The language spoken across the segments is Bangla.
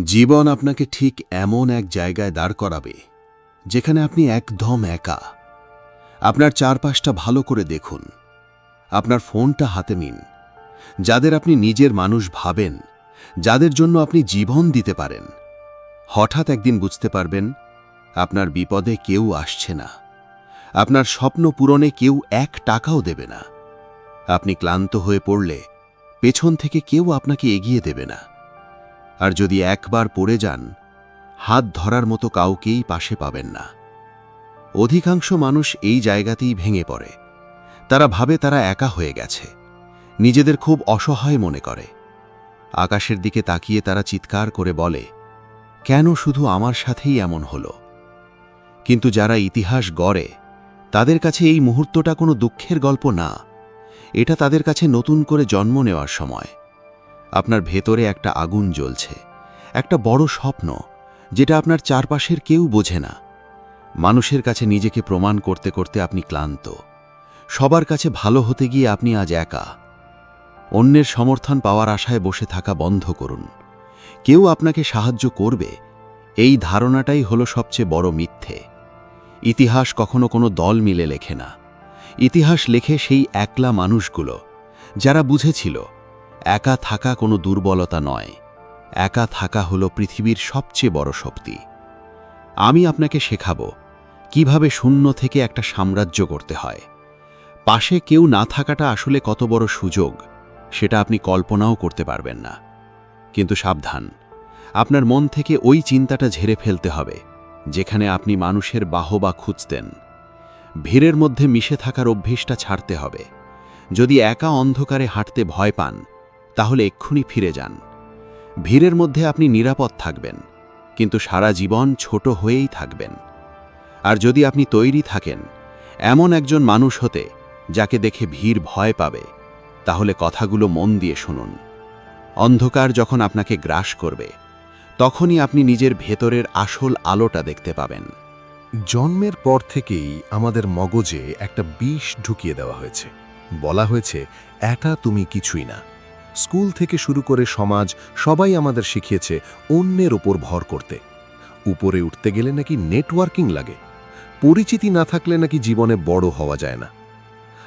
জীবন আপনাকে ঠিক এমন এক জায়গায় দাঁড় করাবে যেখানে আপনি একদম একা। আপনার চারপাশটা ভালো করে দেখুন, আপনার ফোনটা হাতে নিন। যাদের আপনি নিজের মানুষ ভাবেন, যাদের জন্য আপনি জীবন দিতে পারেন, হঠাৎ একদিন বুঝতে পারবেন আপনার বিপদে কেউ আসছে না, আপনার স্বপ্ন পূরণে কেউ এক টাকাও দেবে না। আপনি ক্লান্ত হয়ে পড়লে পেছন থেকে কেউ আপনাকে এগিয়ে দেবে না। আর যদি একবার পড়ে যান, হাত ধরার মতো কাউকেই পাশে পাবেন না। অধিকাংশ মানুষ এই জায়গাতেই ভেঙে পড়ে। তারা ভাবে তারা একা হয়ে গেছে, নিজেদের খুব অসহায় মনে করে। আকাশের দিকে তাকিয়ে তারা চিৎকার করে বলে, কেন শুধু আমার সাথেই এমন হলো? কিন্তু যারা ইতিহাস গড়ে, তাদের কাছে এই মুহূর্তটা কোনো দুঃখের গল্প না, এটা তাদের কাছে নতুন করে জন্ম নেওয়ার সময়। আপনার ভেতরে একটা আগুন জ্বলছে, একটা বড় স্বপ্ন, যেটা আপনার চারপাশের কেউ বোঝে না। মানুষের কাছে নিজেকে প্রমাণ করতে করতে আপনি ক্লান্ত। সবার কাছে ভালো হতে গিয়ে আপনি আজ একা। অন্যের সমর্থন পাওয়ার আশায় বসে থাকা বন্ধ করুন। কেউ আপনাকে সাহায্য করবে, এই ধারণাটাই হলো সবচেয়ে বড় মিথ্যে। ইতিহাস কখনো কোনো দল মিলে লেখে না। ইতিহাস লেখে সেই একলা মানুষগুলো, যারা বুঝেছিল একা থাকা কোনো দুর্বলতা নয়, একা থাকা হলো পৃথিবীর সবচেয়ে বড় শক্তি। আমি আপনাকে শেখাবো কিভাবে শূন্য থেকে একটা সাম্রাজ্য করতে হয়। পাশে কেউ না থাকাটা আসলে কত বড় সুযোগ, সেটা আপনি কল্পনাও করতে পারবেন না। কিন্তু সাবধান, আপনার মন থেকে ওই চিন্তাটা ঝেড়ে ফেলতে হবে যেখানে আপনি মানুষের বাহবা খুঁজতেন। ভিড়ের মধ্যে মিশে থাকার অভ্যেসটা ছাড়তে হবে। যদি একা অন্ধকারে হাঁটতে ভয় পান, তাহলে এক্ষুনি ফিরে যান। ভিড়ের মধ্যে আপনি নিরাপদ থাকবেন, কিন্তু সারা জীবন ছোট হয়েই থাকবেন। আর যদি আপনি তৈরি থাকেন এমন একজন মানুষ হতে যাকে দেখে ভিড় ভয় পাবে, তাহলে কথাগুলো মন দিয়ে শুনুন। অন্ধকার যখন আপনাকে গ্রাস করবে, তখনই আপনি নিজের ভেতরের আসল আলোটা দেখতে পাবেন। জন্মের পর থেকেই আমাদের মগজে একটা বিষ ঢুকিয়ে দেওয়া হয়েছে। বলা হয়েছে, এটা তুমি কিছুই না। স্কুল থেকে শুরু করে সমাজ সবাই আমাদের শিখিয়েছে অন্যের ওপর ভর করতে। উপরে উঠতে গেলে নাকি নেটওয়ার্কিং লাগে, পরিচিতি না থাকলে নাকি জীবনে বড় হওয়া যায় না।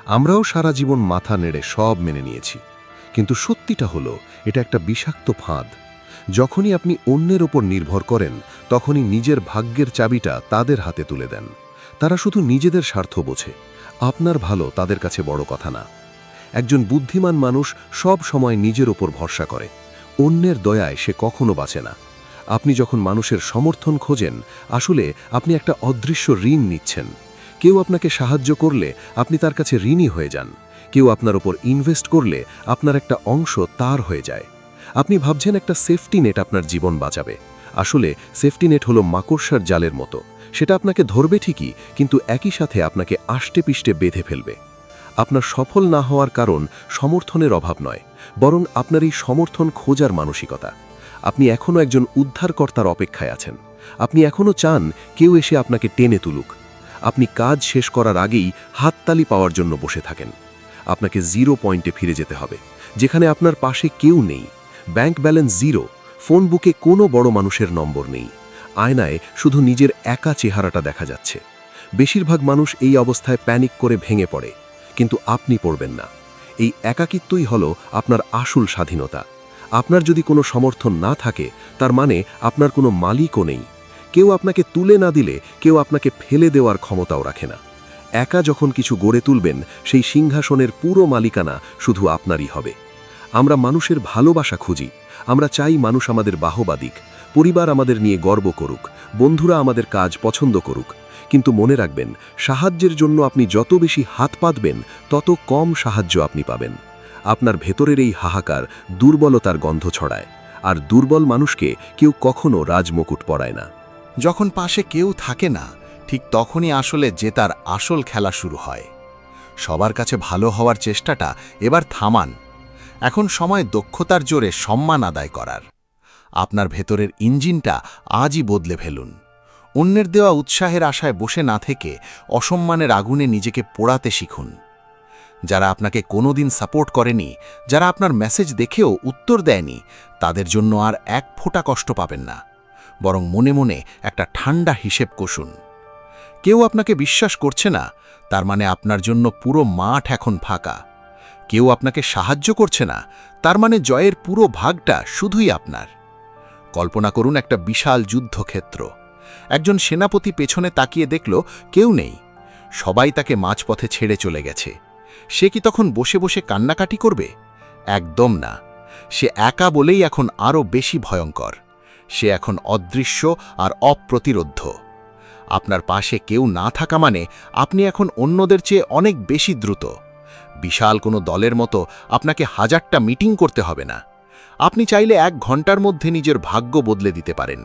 আমরাও সারা জীবন মাথা নেড়ে সব মেনে নিয়েছি, কিন্তু সত্যিটা হলো এটা একটা বিষাক্ত ফাঁদ। যখনই আপনি অন্যের ওপর নির্ভর করেন, তখনই নিজের ভাগ্যের চাবিটা তাদের হাতে তুলে দেন। তারা শুধু নিজেদের স্বার্থ বোঝে, আপনার ভালো তাদের কাছে বড় কথা না। একজন বুদ্ধিমান মানুষ সব সময় নিজের ওপর ভরসা করে, অন্যের দয়ায় সে কখনো বাঁচে না। আপনি যখন মানুষের সমর্থন খোঁজেন, আসলে আপনি একটা অদৃশ্য ঋণ নিচ্ছেন। কেউ আপনাকে সাহায্য করলে আপনি তার কাছে ঋণী হয়ে যান, কেউ আপনার ওপর ইনভেস্ট করলে আপনার একটা অংশ তার হয়ে যায়। আপনি ভাবছেন একটা সেফটি নেট আপনার জীবন বাঁচাবে, আসলে সেফটি নেট হলো মাকড়সার জালের মতো। সেটা আপনাকে ধরবে ঠিকই, কিন্তু একই সাথে আপনাকে আষ্টে পিষ্টে বেঁধে ফেলবে। আপনার সফল না হওয়ার কারণ সমর্থনের অভাব নয়, বরং আপনার এই সমর্থন খোঁজার মানসিকতা। আপনি এখনও একজন উদ্ধারকর্তার অপেক্ষায় আছেন। আপনি এখনও চান কেউ এসে আপনাকে টেনে তুলুক। আপনি কাজ শেষ করার আগেই হাততালি পাওয়ার জন্য বসে থাকেন। আপনাকে 0 পয়েন্টে ফিরে যেতে হবে, যেখানে আপনার পাশে কেউ নেই, ব্যাংক ব্যালেন্স 0, ফোন বুকে কোনো বড় মানুষের নম্বর নেই, আয়নায় শুধু নিজের একা চেহারাটা দেখা যাচ্ছে। বেশিরভাগ মানুষ এই অবস্থায় প্যানিক করে ভেঙে পড়ে, কিন্তু আপনি পড়বেন না। এই একাকিত্বই হলো আপনার আসল স্বাধীনতা। আপনার যদি কোনো সমর্থন না থাকে, তার মানে আপনার কোনো মালিকও নেই। কেউ আপনাকে তুলে না দিলে কেউ আপনাকে ফেলে দেওয়ার ক্ষমতাও রাখে না। একা যখন কিছু গড়ে তুলবেন, সেই সিংহাসনের পুরো মালিকানা শুধু আপনারই হবে। আমরা মানুষের ভালোবাসা খুঁজি, আমরা চাই মানুষ আমাদের বাহবা দিক, পরিবার আমাদের নিয়ে গর্ব করুক, বন্ধুরা আমাদের কাজ পছন্দ করুক। কিন্তু মনে রাখবেন, সাহায্যের জন্য আপনি যত বেশি হাত পাতবেন, তত কম সাহায্য আপনি পাবেন। আপনার ভেতরের এই হাহাকার দুর্বলতার গন্ধ ছড়ায়, আর দুর্বল মানুষকে কেউ কখনো রাজমুকুট পরায় না। যখন পাশে কেউ থাকে না, ঠিক তখনই আসলে জেতার আসল খেলা শুরু হয়। সবার কাছে ভালো হওয়ার চেষ্টাটা এবার থামান। এখন সময় দক্ষতার জোরে সম্মান আদায় করার। আপনার ভেতরের ইঞ্জিনটা আজই বদলে ফেলুন। অন্যের দেওয়া উৎসাহের আশায় বসে না থেকে অসম্মানের আগুনে নিজেকে পোড়াতে শিখুন। যারা আপনাকে কোনোদিন সাপোর্ট করেনি, যারা আপনার মেসেজ দেখেও উত্তর দেয়নি, তাদের জন্য আর এক ফোঁটা কষ্ট পাবেন না, বরং মনে মনে একটা ঠান্ডা হিসেব কষুন। কেউ আপনাকে বিশ্বাস করছে না, তার মানে আপনার জন্য পুরো মাঠ এখন ফাঁকা। কেউ আপনাকে সাহায্য করছে না, তার মানে জয়ের পুরো ভাগটা শুধুই আপনার। কল্পনা করুন একটা বিশাল যুদ্ধক্ষেত্র। একজন সেনাপতি পেছনে তাকিয়ে দেখল কেউ নেই, সবাই তাকে মাঝপথে ছেড়ে চলে গেছে। সে কি তখন বসে বসে কান্নাকাটি করবে? একদম না। সে একা বলেই এখন আরও বেশি ভয়ঙ্কর। সে এখন অদৃশ্য আর অপ্রতিরোধ্য। আপনার পাশে কেউ না থাকা মানে আপনি এখন অন্যদের চেয়ে অনেক বেশি দ্রুত। বিশাল কোনো দলের মতো আপনাকে 1000টা মিটিং করতে হবে না। আপনি চাইলে 1 ঘন্টার মধ্যে নিজের ভাগ্য বদলে দিতে পারেন।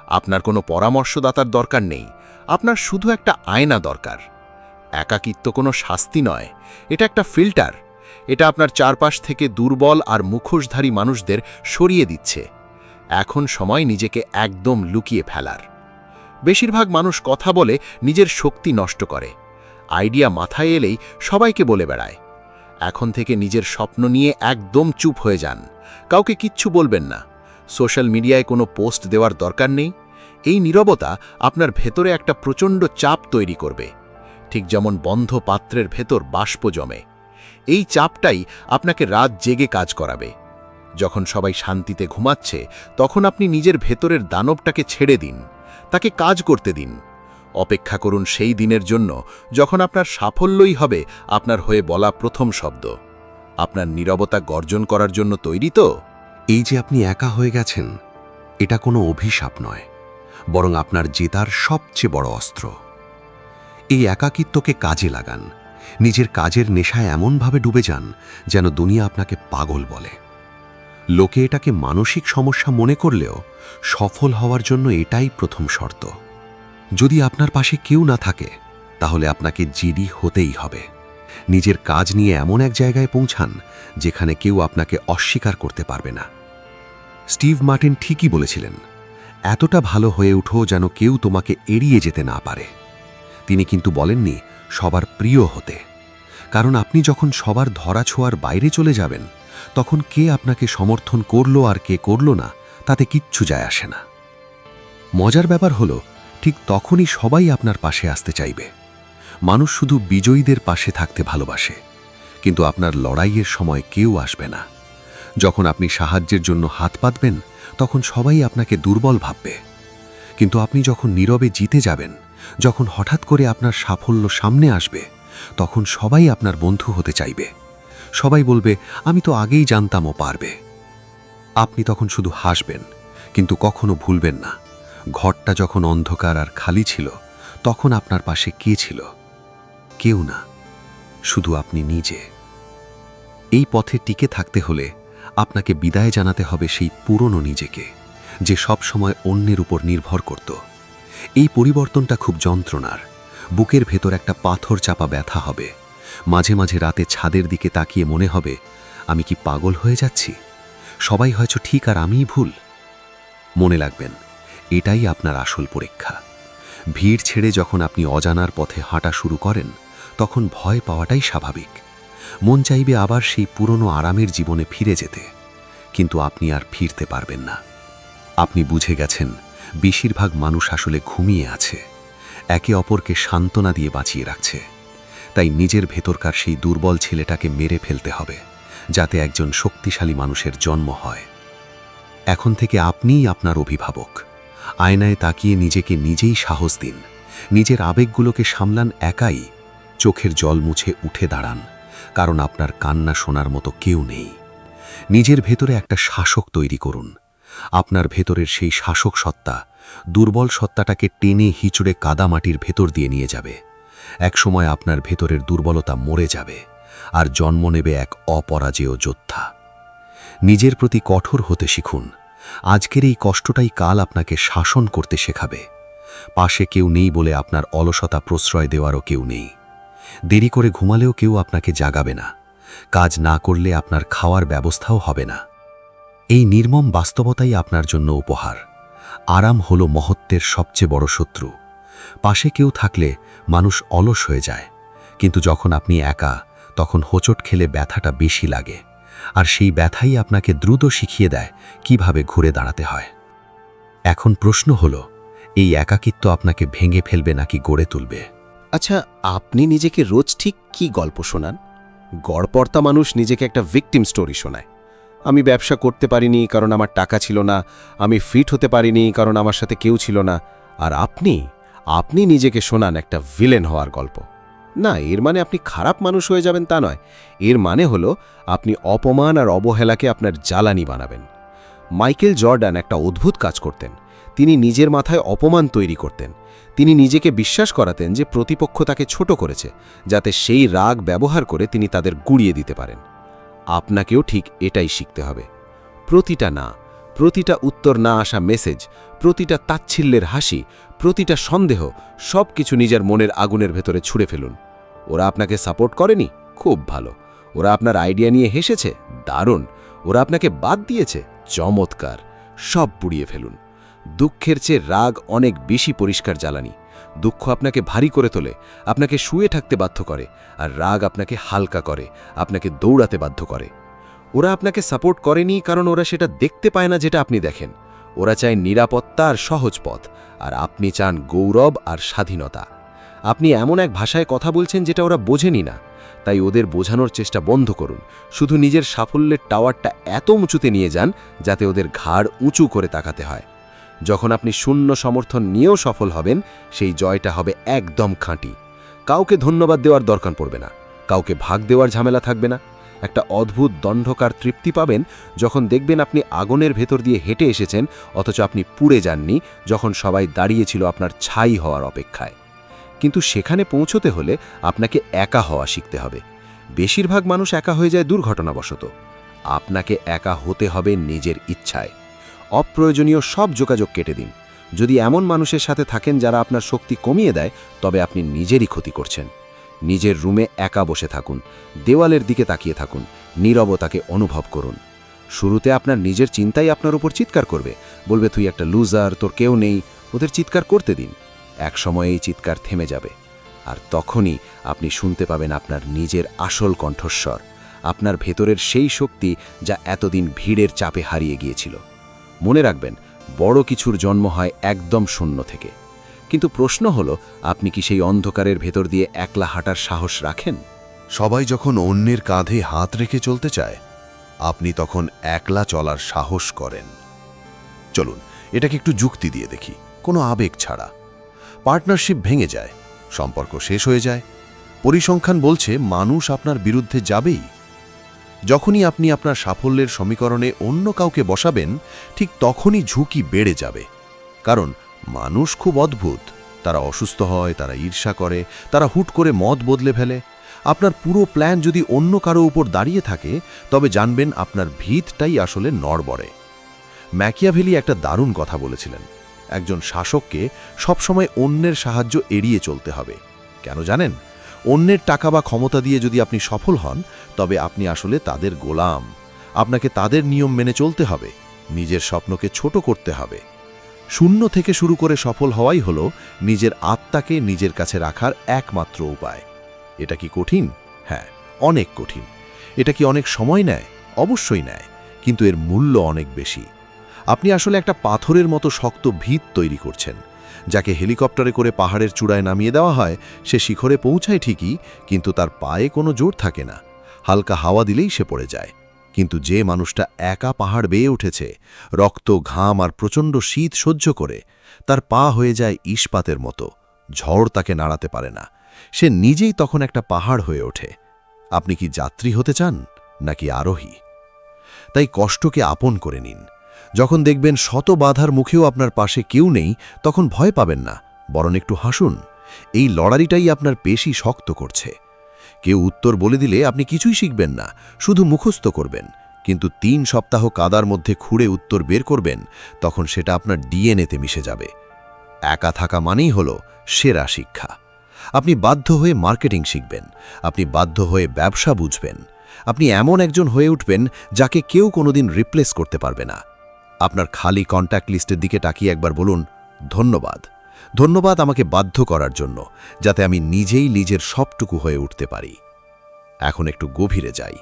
আপনার কোনো পরামর্শদাতার দরকার নেই, আপনার শুধু একটা আয়না দরকার। একাকিত্ব কোনো শাস্তি নয়, এটা একটা ফিল্টার। এটা আপনার চারপাশ থেকে দুর্বল আর মুখোশধারী মানুষদের সরিয়ে দিচ্ছে। এখন সময় নিজেকে একদম লুকিয়ে ফেলার। বেশিরভাগ মানুষ কথা বলে নিজের শক্তি নষ্ট করে। আইডিয়া মাথায় এলেই সবাইকে বলে বেড়ায়। এখন থেকে নিজের স্বপ্ন নিয়ে একদম চুপ হয়ে যান। কাউকে কিচ্ছু বলবেন না। সোশ্যাল মিডিয়ায় কোনো পোস্ট দেওয়ার দরকার নেই। এই নীরবতা আপনার ভেতরে একটা প্রচণ্ড চাপ তৈরি করবে, ঠিক যেমন বন্ধ পাত্রের ভেতর বাষ্প জমে। এই চাপটাই আপনাকে রাত জেগে কাজ করাবে। যখন সবাই শান্তিতে ঘুমাচ্ছে, তখন আপনি নিজের ভেতরের দানবটাকে ছেড়ে দিন, তাকে কাজ করতে দিন। অপেক্ষা করুন সেই দিনের জন্য যখন আপনার সাফল্যই হবে আপনার হয়ে বলা প্রথম শব্দ। আপনার নীরবতা গর্জন করার জন্য তৈরি তো? এই যে আপনি একা হয়ে গেছেন, এটা কোনো অভিশাপ নয়, বরং আপনার জেতার সবচেয়ে বড় অস্ত্র। এই একাকিত্বকে কাজে লাগান। নিজের কাজের নেশায় এমনভাবে ডুবে যান যেন দুনিয়া আপনাকে পাগল বলে। লোকে এটাকে মানসিক সমস্যা মনে করলেও সফল হওয়ার জন্য এটাই প্রথম শর্ত। যদি আপনার পাশে কেউ না থাকে, তাহলে আপনাকে জিডি হতেই হবে। নিজের কাজ নিয়ে এমন এক জায়গায় পৌঁছান যেখানে কেউ আপনাকে অস্বীকার করতে পারবে না। স্টিভ মার্টিন ঠিকই বলেছিলেন, এতটা ভালো হয়ে উঠো যেন কেউ তোমাকে এড়িয়ে যেতে না পারে। তিনি কিন্তু বলেননি সবার প্রিয় হতে, কারণ আপনি যখন সবার ধরাছোঁয়ার বাইরে চলে যাবেন, তখন কে আপনাকে সমর্থন করলো আর কে করল না তাতে কিচ্ছু যায় আসে না। মজার ব্যাপার হলো, ঠিক তখনই সবাই আপনার পাশে আসতে চাইবে। মানুষ শুধু বিজয়ীদের পাশে থাকতে ভালোবাসে, কিন্তু আপনার লড়াইয়ের সময় কেউ আসবে না। যখন আপনি সাহায্যের জন্য হাত পাতবেন, তখন সবাই আপনাকে দুর্বল ভাববে। কিন্তু আপনি যখন নীরবে জিতে যাবেন, যখন হঠাৎ করে আপনার সাফল্য সামনে আসবে, তখন সবাই আপনার বন্ধু হতে চাইবে। সবাই বলবে, আমি তো আগেই জানতাম ও পারবে। আপনি তখন শুধু হাসবেন, কিন্তু কখনো ভুলবেন না, ঘরটা যখন অন্ধকার আর খালি ছিল, তখন আপনার পাশে কে ছিল? কেউ না, শুধু আপনি নিজে। এই পথে টিকে থাকতে হলে আপনাকে বিদায় জানাতে হবে সেই পুরনো নিজেকে, যে সব সময় অন্যের উপর নির্ভর করত। এই পরিবর্তনটা খুব যন্ত্রণার। বুকের ভেতর একটা পাথর চাপা ব্যথা হবে। মাঝে মাঝে রাতে ছাদের দিকে তাকিয়ে মনে হবে, আমি কি পাগল হয়ে যাচ্ছি? সবাই হয়তো ঠিক আর আমিই ভুল। মনে রাখবেন, এটাই আপনার আসল পরীক্ষা। ভিড় ছেড়ে যখন আপনি অজানার পথে হাঁটা শুরু করেন, তখন ভয় পাওয়াটাই স্বাভাবিক। মন চাইবে আবার সেই পুরনো আরামের জীবনে ফিরে যেতে, কিন্তু আপনি আর ফিরতে পারবেন না। আপনি বুঝে গেছেন, বেশিরভাগ মানুষ আসলে ঘুমিয়ে আছে, একে অপরকে সান্ত্বনা দিয়ে বাঁচিয়ে রাখছে। তাই নিজের ভেতরকার সেই দুর্বল ছেলেটাকে মেরে ফেলতে হবে, যাতে একজন শক্তিশালী মানুষের জন্ম হয়। এখন থেকে আপনিই আপনার অভিভাবক। আয়নায় তাকিয়ে নিজেকে নিজেই সাহস দিন। নিজের আবেগগুলোকে সামলান একাই। চোখের জল মুছে উঠে দাঁড়ান, কারণ আপনার কান্না শোনার মতো কেউ নেই। নিজের ভেতরে একটা শাসক তৈরি করুন। আপনার ভেতরের সেই শাসক সত্তা দুর্বল সত্তাটাকে টেনে হিচড়ে কাদামাটির ভেতর দিয়ে নিয়ে যাবে। একসময় আপনার ভেতরের দুর্বলতা মরে যাবে, আর জন্ম নেবে এক অপরাজেয় যোদ্ধা। নিজের প্রতি কঠোর হতে শিখুন। আজকের এই কষ্টটাই কাল আপনাকে শাসন করতে শেখাবে। পাশে কেউ নেই বলে আপনার অলসতা প্রশ্রয় দেওয়ারও কেউ নেই। দেরি করে ঘুমালেও কেউ আপনাকে জাগাবে না। কাজ না করলে আপনার খাওয়ার ব্যবস্থাও হবে না। এই নির্মম বাস্তবতাই আপনার জন্য উপহার। আরাম হলো মহত্বের সবচেয়ে বড় শত্রু। পাশে কেউ থাকলে মানুষ অলস হয়ে যায়, কিন্তু যখন আপনি একা, তখন হোঁচট খেলে ব্যথাটা বেশি লাগে, আর সেই ব্যথাই আপনাকে দ্রুত শিখিয়ে দেয় কিভাবে ঘুরে দাঁড়াতে হয়। এখন প্রশ্ন হলো, এই একাকিত্ব আপনাকে ভেঙে ফেলবে নাকি গড়ে তুলবে? আচ্ছা, আপনি নিজেকে রোজ ঠিক কি গল্প শোনান? গড়পড়তা মানুষ নিজেকে একটা ভিকটিম স্টোরি শোনায়। আমি ব্যবসা করতে পারিনি কারণ আমার টাকা ছিল না, আমি ফিট হতে পারিনি কারণ আমার সাথে কেউ ছিল না। আর আপনি নিজেকে শোনান একটা ভিলেন হওয়ার গল্প। না, এর মানে আপনি খারাপ মানুষ হয়ে যাবেন তা নয়। এর মানে হলো আপনি অপমান আর অবহেলাকে আপনার জ্বালানি বানাবেন। মাইকেল জর্ডান একটা অদ্ভুত কাজ করতেন। তিনি নিজের মাথায় অপমান তৈরি করতেন। তিনি নিজেকে বিশ্বাস করাতেন যে প্রতিপক্ষ তাকে ছোট করেছে, যাতে সেই রাগ ব্যবহার করে তিনি তাদের গুড়িয়ে দিতে পারেন। আপনাকেও ঠিক এটাই শিখতে হবে। প্রতিটা উত্তর না আসা মেসেজ, প্রতিটা তাচ্ছিল্যের হাসি, প্রতিটা সন্দেহ, সব কিছু নিজের মনের আগুনের ভেতরে ছুঁড়ে ফেলুন। ওরা আপনাকে সাপোর্ট করেনি? খুব ভালো। ওরা আপনার আইডিয়া নিয়ে হেসেছে? দারুণ। ওরা আপনাকে বাদ দিয়েছে? চমৎকার। সব পুড়িয়ে ফেলুন। দুঃখের চেয়ে রাগ অনেক বেশি পরিষ্কার জ্বালানি। দুঃখ আপনাকে ভারী করে তোলে, আপনাকে শুয়ে থাকতে বাধ্য করে, আর রাগ আপনাকে হালকা করে, আপনাকে দৌড়াতে বাধ্য করে। ওরা আপনাকে সাপোর্ট করেনি কারণ ওরা সেটা দেখতে পায় না যেটা আপনি দেখেন। ওরা চায় নিরাপত্তা আর সহজ পথ, আর আপনি চান গৌরব আর স্বাধীনতা। আপনি এমন এক ভাষায় কথা বলছেন যেটা ওরা বোঝেনি না। তাই ওদের বোঝানোর চেষ্টা বন্ধ করুন। শুধু নিজের সাফল্যের টাওয়ারটা এত উঁচুতে নিয়ে যান যাতে ওদের ঘাড় উঁচু করে তাকাতে হয়। যখন আপনি শূন্য সমর্থন নিয়েও সফল হবেন, সেই জয়টা হবে একদম খাঁটি। কাউকে ধন্যবাদ দেওয়ার দরকার পড়বে না, কাউকে ভাগ দেওয়ার ঝামেলা থাকবে না। একটা অদ্ভুত দণ্ডকার তৃপ্তি পাবেন যখন দেখবেন আপনি আগুনের ভেতর দিয়ে হেঁটে এসেছেন, অথচ আপনি পুড়ে যাননি, যখন সবাই দাঁড়িয়েছিল আপনার ছাই হওয়ার অপেক্ষায়। কিন্তু সেখানে পৌঁছতে হলে আপনাকে একা হওয়া শিখতে হবে। বেশিরভাগ মানুষ একা হয়ে যায় দুর্ঘটনাবশত। আপনাকে একা হতে হবে নিজের ইচ্ছায়। অপ্রয়োজনীয় সব যোগাযোগ কেটে দিন। যদি এমন মানুষের সাথে থাকেন যারা আপনার শক্তি কমিয়ে দেয়, তবে আপনি নিজেরই ক্ষতি করছেন। নিজের রুমে একা বসে থাকুন, দেওয়ালের দিকে তাকিয়ে থাকুন, নীরবতাকে অনুভব করুন। শুরুতে আপনার নিজের চিন্তাই আপনার উপর চিৎকার করবে, বলবে তুই একটা লুজার, তোর কেউ নেই। ওদের চিৎকার করতে দিন। এক সময়ে এই চিৎকার থেমে যাবে, আর তখনই আপনি শুনতে পাবেন আপনার নিজের আসল কণ্ঠস্বর, আপনার ভেতরের সেই শক্তি যা এতদিন ভিড়ের চাপে হারিয়ে গিয়েছিল। মনে রাখবেন, বড় কিছুর জন্ম হয় একদম শূন্য থেকে। কিন্তু প্রশ্ন হলো, আপনি কি সেই অন্ধকারের ভেতর দিয়ে একলা হাঁটার সাহস রাখেন? সবাই যখন অন্যের কাঁধে হাত রেখে চলতে চায়, আপনি তখন একলা চলার সাহস করেন। চলুন এটাকে একটু যুক্তি দিয়ে দেখি, কোনো আবেগ ছাড়া। পার্টনারশিপ ভেঙে যায়, সম্পর্ক শেষ হয়ে যায়, পরিসংখ্যান বলছে মানুষ আপনার বিরুদ্ধে যাবেই। যখনই আপনি আপনার সাফল্যের সমীকরণে অন্য কাউকে বসাবেন, ঠিক তখনই ঝুঁকি বেড়ে যাবে। কারণ মানুষ খুব অদ্ভুত। তারা অসুস্থ হয়, তারা ঈর্ষা করে, তারা হুট করে মত বদলে ফেলে। আপনার পুরো প্ল্যান যদি অন্য কারো উপর দাঁড়িয়ে থাকে, তবে জানবেন আপনার ভিতটাই আসলে নড়বড়ে। ম্যাকিয়াভেলি একটা দারুণ কথা বলেছিলেন, একজন শাসককে সবসময় অন্যের সাহায্য এড়িয়ে চলতে হবে। কেন জানেন? অন্যের টাকা বা ক্ষমতা দিয়ে যদি আপনি সফল হন, তবে আপনি আসলে তাদের গোলাম। আপনাকে তাদের নিয়ম মেনে চলতে হবে, নিজের স্বপ্নকে ছোট করতে হবে। শূন্য থেকে শুরু করে সফল হওয়াই হলো নিজের আত্মাকে নিজের কাছে রাখার একমাত্র উপায়। এটা কি কঠিন? হ্যাঁ, অনেক কঠিন। এটা কি অনেক সময় নেয়? অবশ্যই নেয়, কিন্তু এর মূল্য অনেক বেশি। আপনি আসলে একটা পাথরের মতো শক্ত ভিত তৈরি করছেন। যাকে হেলিকপ্টারে করে পাহাড়ের চূড়ায় নামিয়ে দেওয়া হয়, সে শিখরে পৌঁছায় ঠিকই, কিন্তু তার পায়ে কোনো জোর থাকে না। হালকা হাওয়া দিলেই সে পড়ে যায়। কিন্তু যে মানুষটা একা পাহাড় বেয়ে উঠেছে, রক্ত, ঘাম আর প্রচণ্ড শীত সহ্য করে, তার পা হয়ে যায় ইস্পাতের মতো, ঝড় তাকে নাড়াতে পারে না। সে নিজেই তখন একটা পাহাড় হয়ে ওঠে। আপনি কি যাত্রী হতে চান নাকি আরোহী? তাই কষ্টকে আপন করে নিন। যখন দেখবেন শত বাধার মুখেও আপনার পাশে কেউ নেই, তখন ভয় পাবেন না, বরং একটু হাসুন। এই লড়াইটাই আপনার পেশি শক্ত করছে। কেউ উত্তর বলে দিলে আপনি কিছুই শিখবেন না, শুধু মুখস্থ করবেন। কিন্তু 3 সপ্তাহ কাদার মধ্যে খুঁড়ে উত্তর বের করবেন, তখন সেটা আপনার ডিএনএতে মিশে যাবে। একা থাকা মানেই হলো সেরা শিক্ষা। আপনি বাধ্য হয়ে মার্কেটিং শিখবেন, আপনি বাধ্য হয়ে ব্যবসা বুঝবেন, আপনি এমন একজন হয়ে উঠবেন যাকে কেউ কোনোদিন রিপ্লেস করতে পারবে না। আপনার খালি কন্ট্যাক্ট লিস্টের দিকে তাকিয়ে একবার বলুন, ধন্যবাদ, ধন্যবাদ আমাকে বাধ্য করার জন্য, যাতে আমি নিজেই নিজের সবটুকু হয়ে উঠতে পারি। এখন একটু গভীরে যাই।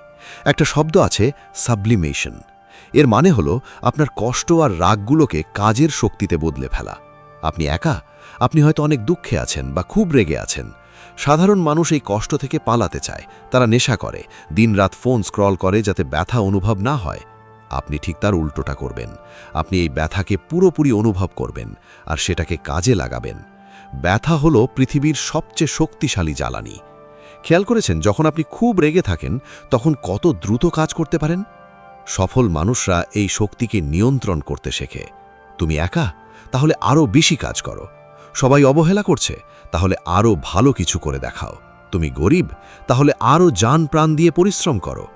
একটা শব্দ আছে, সাবলিমেশন। এর মানে হলো আপনার কষ্ট আর রাগগুলোকে কাজের শক্তিতে বদলে ফেলা। আপনি একা, আপনি হয়তো অনেক দুঃখে আছেন বা খুব রেগে আছেন। সাধারণ মানুষ এই কষ্ট থেকে পালাতে চায়, তারা নেশা করে, দিনরাত ফোন স্ক্রল করে যাতে ব্যথা অনুভব না হয়। আপনি ঠিক তার উল্টোটা করবেন। আপনি এই ব্যথাকে পুরোপুরি অনুভব করবেন আর সেটাকে কাজে লাগাবেন। ব্যথা হলো পৃথিবীর সবচেয়ে শক্তিশালী জ্বালানি। খেয়াল করেছেন যখন আপনি খুব রেগে থাকেন তখন কত দ্রুত কাজ করতে পারেন? সফল মানুষরা এই শক্তিকে নিয়ন্ত্রণ করতে শেখে। তুমি একা, তাহলে আরও বেশি কাজ করো। সবাই অবহেলা করছে, তাহলে আরও ভালো কিছু করে দেখাও। তুমি গরিব, তাহলে আরও জান প্রাণ দিয়ে পরিশ্রম করো।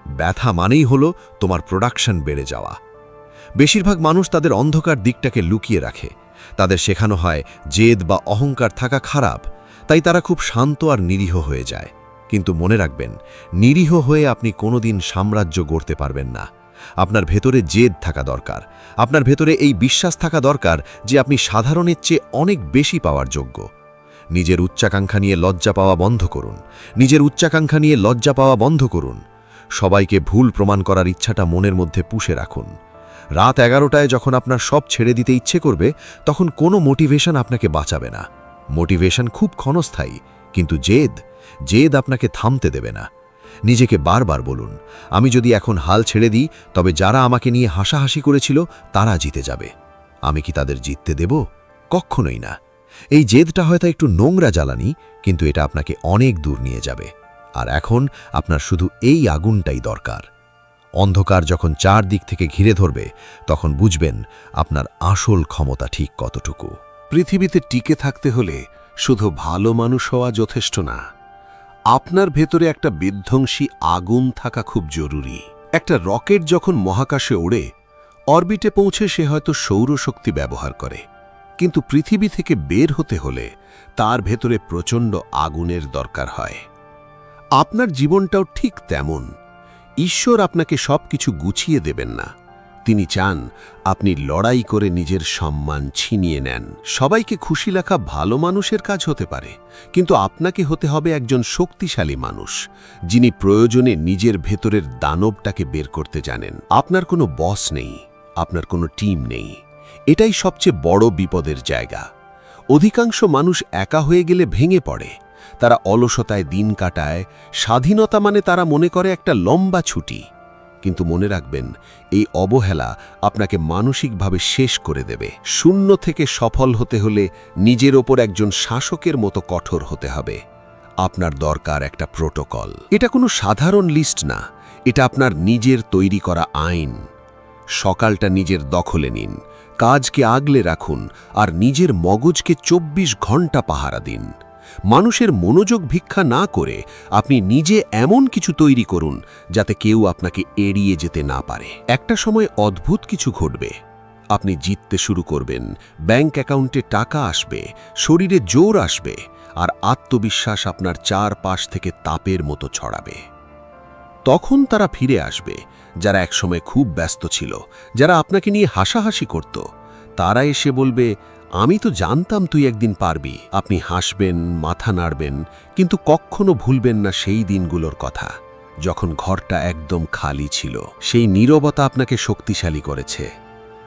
ব্যথা মানেই হলো তোমার প্রোডাকশন বেড়ে যাওয়া। বেশিরভাগ মানুষ তাদের অন্ধকার দিকটাকে লুকিয়ে রাখে। তাদের শেখানো হয় জেদ বা অহংকার থাকা খারাপ, তাই তারা খুব শান্ত আর নিরীহ হয়ে যায়। কিন্তু মনে রাখবেন, নিরীহ হয়ে আপনি কোনোদিন সাম্রাজ্য গড়তে পারবেন না। আপনার ভেতরে জেদ থাকা দরকার। আপনার ভেতরে এই বিশ্বাস থাকা দরকার যে আপনি সাধারণের চেয়ে অনেক বেশি পাওয়ার যোগ্য। নিজের উচ্চাকাঙ্ক্ষা নিয়ে লজ্জা পাওয়া বন্ধ করুন। নিজের উচ্চাকাঙ্ক্ষা নিয়ে লজ্জা পাওয়া বন্ধ করুন। সবাইকে ভুল প্রমাণ করার ইচ্ছাটা মনের মধ্যে পুষে রাখুন। রাত 11টায় যখন আপনার সব ছেড়ে দিতে ইচ্ছে করবে, তখন কোনো মোটিভেশন আপনাকে বাঁচাবে না। মোটিভেশন খুব ক্ষণস্থায়ী, কিন্তু জেদ আপনাকে থামতে দেবে না। নিজেকে বারবার বলুন, আমি যদি এখন হাল ছেড়ে দিই তবে যারা আমাকে নিয়ে হাসাহাসি করেছিল তারা জিতে যাবে। আমি কি তাদের জিততে দেব? কখনোই না। এই জেদটা হয়তো একটু নোংরা জ্বালানি, কিন্তু এটা আপনাকে অনেক দূর নিয়ে যাবে। আর এখন আপনার শুধু এই আগুনটাই দরকার। অন্ধকার যখন চারদিক থেকে ঘিরে ধরবে, তখন বুঝবেন আপনার আসল ক্ষমতা ঠিক কতটুকু। পৃথিবীতে টিকে থাকতে হলে শুধু ভালো মানুষ হওয়া যথেষ্ট না, আপনার ভেতরে একটা বিধ্বংসী আগুন থাকা খুব জরুরি। একটা রকেট যখন মহাকাশে ওড়ে, অরবিটে পৌঁছে সে হয়তো সৌরশক্তি ব্যবহার করে, কিন্তু পৃথিবী থেকে বের হতে হলে তার ভেতরে প্রচণ্ড আগুনের দরকার হয়। আপনার জীবনটাও ঠিক তেমন। ঈশ্বর আপনাকে সবকিছু গুছিয়ে দেবেন না। তিনি চান আপনি লড়াই করে নিজের সম্মান ছিনিয়ে নেন। সবাইকে খুশি রাখা ভালো মানুষের কাজ হতে পারে, কিন্তু আপনাকে হতে হবে একজন শক্তিশালী মানুষ, যিনি প্রয়োজনে নিজের ভেতরের দানবটাকে বের করতে জানেন। আপনার কোনো বস নেই, আপনার কোনো টিম নেই। এটাই সবচেয়ে বড় বিপদের জায়গা। অধিকাংশ মানুষ একা হয়ে গেলে ভেঙে পড়ে। তারা অলসতায় দিন কাটায়। স্বাধীনতা মানে তারা মনে করে একটা লম্বা ছুটি। কিন্তু মনে রাখবেন, এই অবহেলা আপনাকে মানসিকভাবে শেষ করে দেবে। শূন্য থেকে সফল হতে হলে নিজের ওপর একজন শাসকের মতো কঠোর হতে হবে। আপনার দরকার একটা প্রোটোকল। এটা কোনো সাধারণ লিস্ট না, এটা আপনার নিজের তৈরি করা আইন। সকালটা নিজের দখলে নিন, কাজকে আগলে রাখুন আর নিজের মগজকে 24 ঘন্টা পাহারা দিন। মানুষের মনোযোগ ভিক্ষা না করে আপনি নিজে এমন কিছু তৈরি করুন যাতে কেউ আপনাকে এড়িয়ে যেতে না পারে। একটা সময় অদ্ভুত কিছু ঘটবে। আপনি জিততে শুরু করবেন, ব্যাংক অ্যাকাউন্টে টাকা আসবে, শরীরে জোর আসবে, আর আত্মবিশ্বাস আপনার চারপাশ থেকে তাপের মতো ছড়াবে। তখন তারা ফিরে আসবে যারা একসময় খুব ব্যস্ত ছিল, যারা আপনাকে নিয়ে হাসাহাসি করত। তারা এসে বলবে, আমি তো জানতাম তুই একদিন পারবি। আপনি হাসবেন, মাথা নাড়বেন, কিন্তু কখনো ভুলবেন না সেই দিনগুলোর কথা, যখন ঘরটা একদম খালি ছিল। সেই নীরবতা আপনাকে শক্তিশালী করেছে।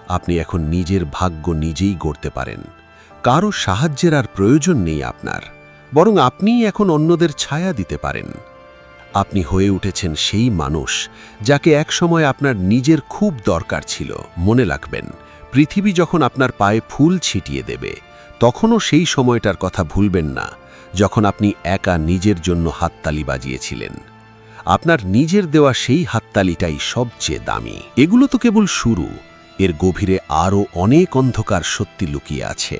আপনি এখন নিজের ভাগ্য নিজেই গড়তে পারেন। কারো সাহায্যের আর প্রয়োজন নেই আপনার, বরং আপনিই এখন অন্যদের ছায়া দিতে পারেন। আপনি হয়ে উঠেছেন সেই মানুষ যাকে একসময় আপনার নিজের খুব দরকার ছিল। মনে রাখবেন, পৃথিবী যখন আপনার পায়ে ফুল ছিটিয়ে দেবে, তখনও সেই সময়টার কথা ভুলবেন না যখন আপনি একা নিজের জন্য হাততালি বাজিয়েছিলেন। আপনার নিজের দেওয়া সেই হাততালিটাই সবচেয়ে দামি। এগুলো তো কেবল শুরু, এর গভীরে আরও অনেক অন্ধকার সত্যি লুকিয়ে আছে।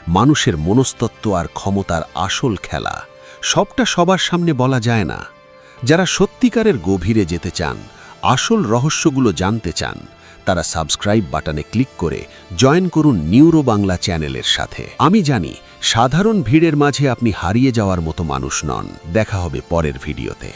মানুষের মনস্তত্ত্ব আর ক্ষমতার আসল খেলা, সবটা সবার সামনে বলা যায় না। যারা সত্যিকারের গভীরে যেতে চান, আসল রহস্যগুলো জানতে চান, তারা সাবস্ক্রাইব বাটনে ক্লিক করে জয়েন করুন নিউরো বাংলা চ্যানেলের সাথে। আমি জানি সাধারণ ভিড়ের মাঝে আপনি হারিয়ে যাওয়ার মতো মানুষ নন। দেখা হবে পরের ভিডিওতে।